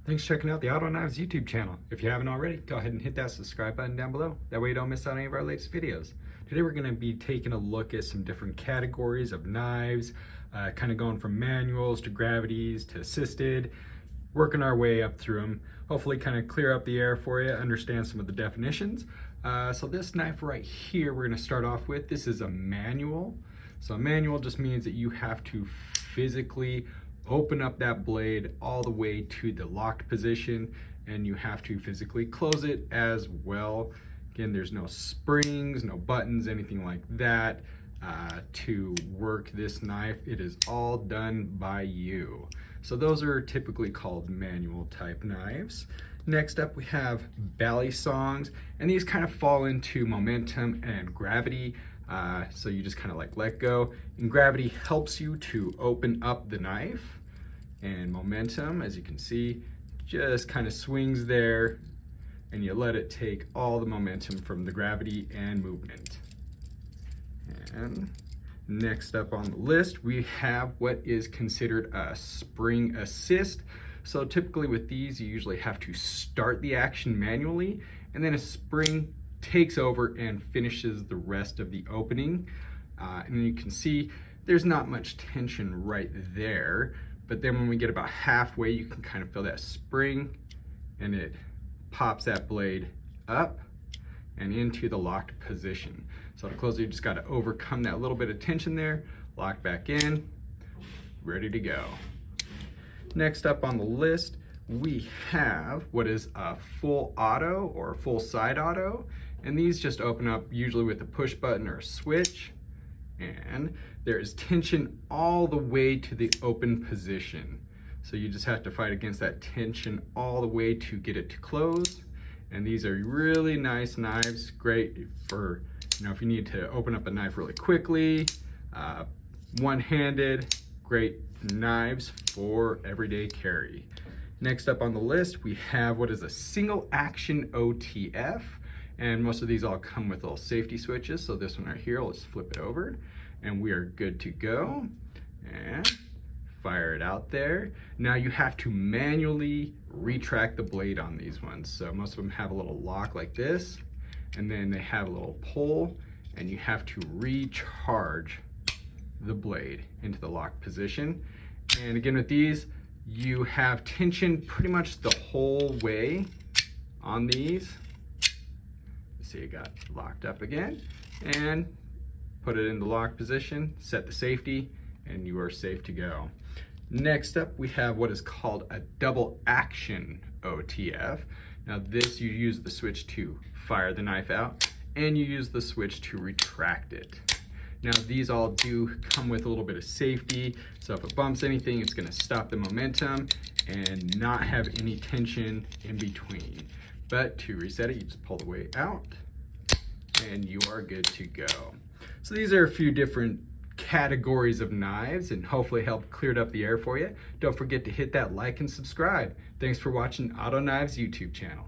Thanks for checking out the Auto Knives YouTube channel. If you haven't already, go ahead and hit that subscribe button down below. That way you don't miss out on any of our latest videos. Today we're going to be taking a look at some different categories of knives, kind of going from manuals to gravities to assisted, working our way up through them. Hopefully kind of clear up the air for you, understand some of the definitions. So this knife right here we're going to start off with, this is a manual. So a manual just means that you have to physically open up that blade all the way to the locked position, and you have to physically close it as well. Again, there's no springs, no buttons, anything like that to work this knife. It is all done by you. So those are typically called manual type knives. Next up we have balisongs, and these kind of fall into momentum and gravity. So you just kind of like let go, and gravity helps you to open up the knife, and momentum, as you can see, just kind of swings there, and you let it take all the momentum from the gravity and movement. And next up on the list, we have what is considered a spring assist. So typically with these, you usually have to start the action manually, and then a spring takes over and finishes the rest of the opening. And you can see there's not much tension right there, but then when we get about halfway, you can kind of feel that spring, and it pops that blade up and into the locked position. So to close it, you just got to overcome that little bit of tension there, lock back in, ready to go. Next up on the list, we have what is a full auto or a full side auto. And these just open up usually with a push button or a switch. And there is tension all the way to the open position. So you just have to fight against that tension all the way to get it to close. And these are really nice knives, great for, if you need to open up a knife really quickly, one-handed, great knives for everyday carry. Next up on the list, we have what is a single action OTF. And most of these all come with little safety switches. So this one right here, let's flip it over and we are good to go. And fire it out there. Now you have to manually retract the blade on these ones. So most of them have a little lock like this, and then they have a little pull, and you have to recharge the blade into the locked position. And again with these, you have tension pretty much the whole way on these. See, it got locked up again, and put it in the locked position, set the safety, and you are safe to go. Next up, we have what is called a double action OTF. Now this, you use the switch to fire the knife out, and you use the switch to retract it. Now these all do come with a little bit of safety, so if it bumps anything, it's gonna stop the momentum and not have any tension in between. But to reset it, you just pull the weight out and you are good to go. So these are a few different categories of knives, and hopefully helped cleared up the air for you. Don't forget to hit that like and subscribe. Thanks for watching Auto Knives YouTube channel.